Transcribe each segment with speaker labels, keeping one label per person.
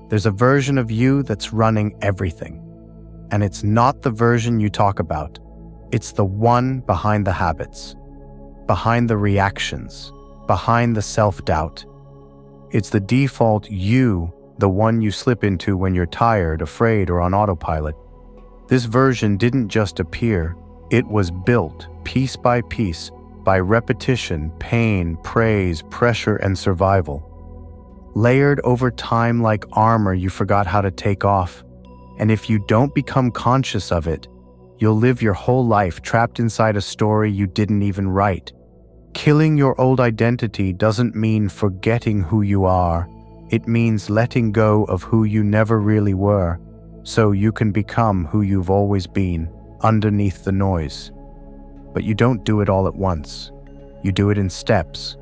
Speaker 1: There's a version of you that's running everything. And it's not the version you talk about. It's the one behind the habits, behind the reactions, behind the self-doubt. It's the default you, the one you slip into when you're tired, afraid, or on autopilot. This version didn't just appear, it was built, piece by piece, by repetition, pain, praise, pressure, and survival. Layered over time like armor you forgot how to take off. And if you don't become conscious of it, you'll live your whole life trapped inside a story you didn't even write. Killing your old identity doesn't mean forgetting who you are. It means letting go of who you never really were, so you can become who you've always been, underneath the noise. But you don't do it all at once. You do it in steps.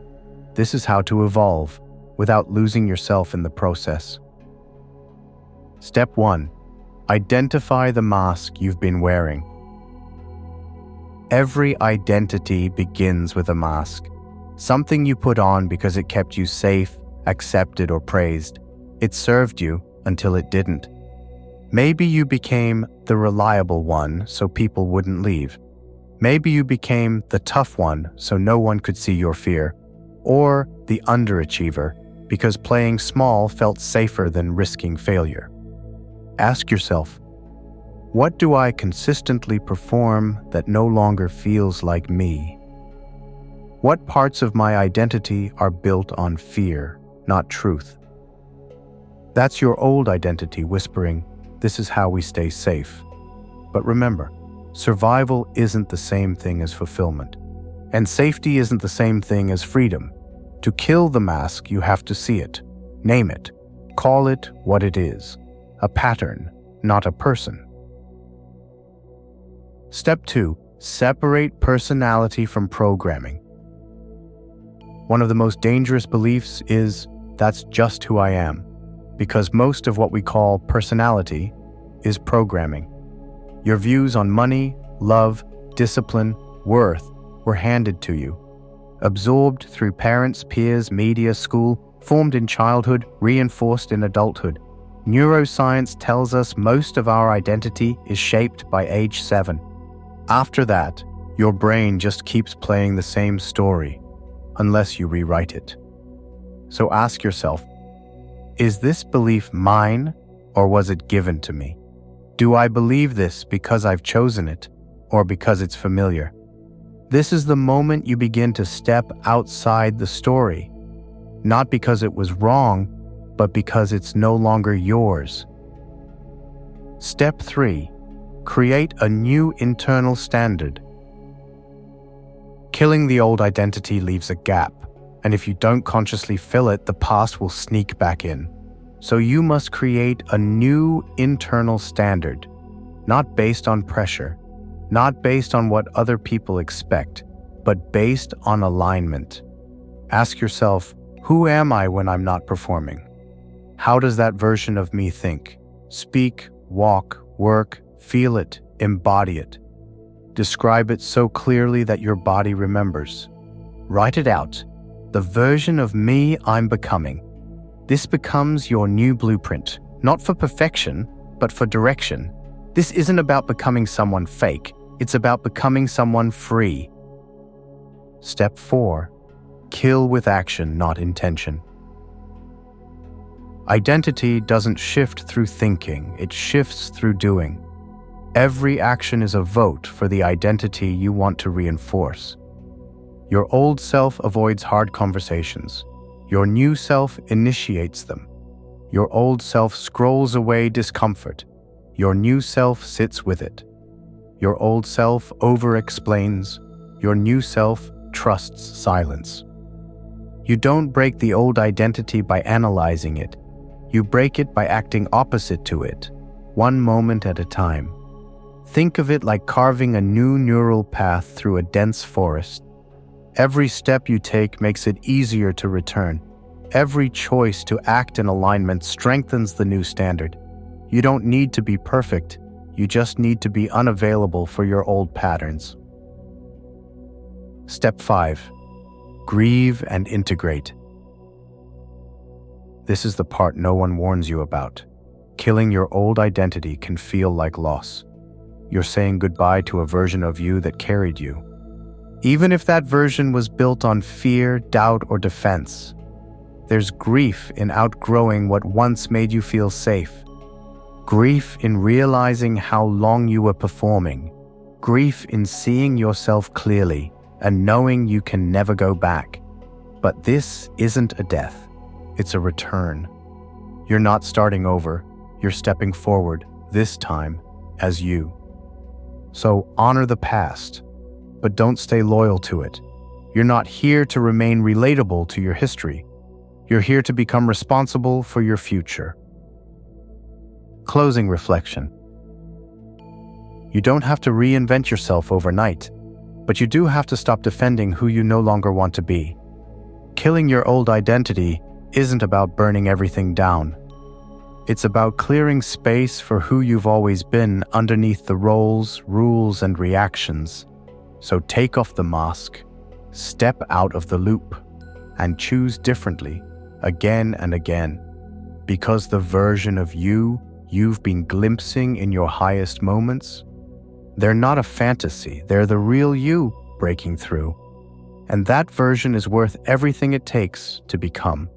Speaker 1: This is how to evolve, without losing yourself in the process. Step 1. Identify the mask you've been wearing. Every identity begins with a mask, something you put on because it kept you safe, accepted, or praised. It served you until it didn't. Maybe you became the reliable one so people wouldn't leave. Maybe you became the tough one so no one could see your fear. Or the underachiever because playing small felt safer than risking failure. Ask yourself, what do I consistently perform that no longer feels like me? What parts of my identity are built on fear, not truth? That's your old identity whispering, "This is how we stay safe." But remember, survival isn't the same thing as fulfillment. And safety isn't the same thing as freedom. To kill the mask, you have to see it, name it, call it what it is. A pattern, not a person. Step 2. Separate personality from programming. One of the most dangerous beliefs is, "That's just who I am," because most of what we call personality is programming. Your views on money, love, discipline, worth were handed to you. Absorbed through parents, peers, media, school, formed in childhood, reinforced in adulthood. Neuroscience tells us most of our identity is shaped by age 7. After that, your brain just keeps playing the same story, unless you rewrite it. So ask yourself, is this belief mine, or was it given to me? Do I believe this because I've chosen it, or because it's familiar? This is the moment you begin to step outside the story, not because it was wrong, but because it's no longer yours. Step 3. Create a new internal standard. Killing the old identity leaves a gap, and if you don't consciously fill it, the past will sneak back in. So you must create a new internal standard, not based on pressure, not based on what other people expect, but based on alignment. Ask yourself, who am I when I'm not performing? How does that version of me think, speak, walk, work, feel it, embody it? Describe it so clearly that your body remembers. Write it out. The version of me I'm becoming. This becomes your new blueprint, not for perfection, but for direction. This isn't about becoming someone fake. It's about becoming someone free. Step 4. Kill with action, not intention. Identity doesn't shift through thinking, it shifts through doing. Every action is a vote for the identity you want to reinforce. Your old self avoids hard conversations. Your new self initiates them. Your old self scrolls away discomfort. Your new self sits with it. Your old self over-explains. Your new self trusts silence. You don't break the old identity by analyzing it. You break it by acting opposite to it, one moment at a time. Think of it like carving a new neural path through a dense forest. Every step you take makes it easier to return. Every choice to act in alignment strengthens the new standard. You don't need to be perfect. You just need to be unavailable for your old patterns. Step 5. Grieve and integrate. This is the part no one warns you about. Killing your old identity can feel like loss. You're saying goodbye to a version of you that carried you. Even if that version was built on fear, doubt, or defense. There's grief in outgrowing what once made you feel safe. Grief in realizing how long you were performing. Grief in seeing yourself clearly and knowing you can never go back. But this isn't a death. It's a return. You're not starting over. You're stepping forward, this time, as you. So honor the past, but don't stay loyal to it. You're not here to remain relatable to your history. You're here to become responsible for your future. Closing reflection. You don't have to reinvent yourself overnight, but you do have to stop defending who you no longer want to be. Killing your old identity isn't about burning everything down. It's about clearing space for who you've always been underneath the roles, rules, and reactions. So take off the mask, step out of the loop, and choose differently, again and again. Because the version of you've been glimpsing in your highest moments, they're not a fantasy, they're the real you breaking through. And that version is worth everything it takes to become.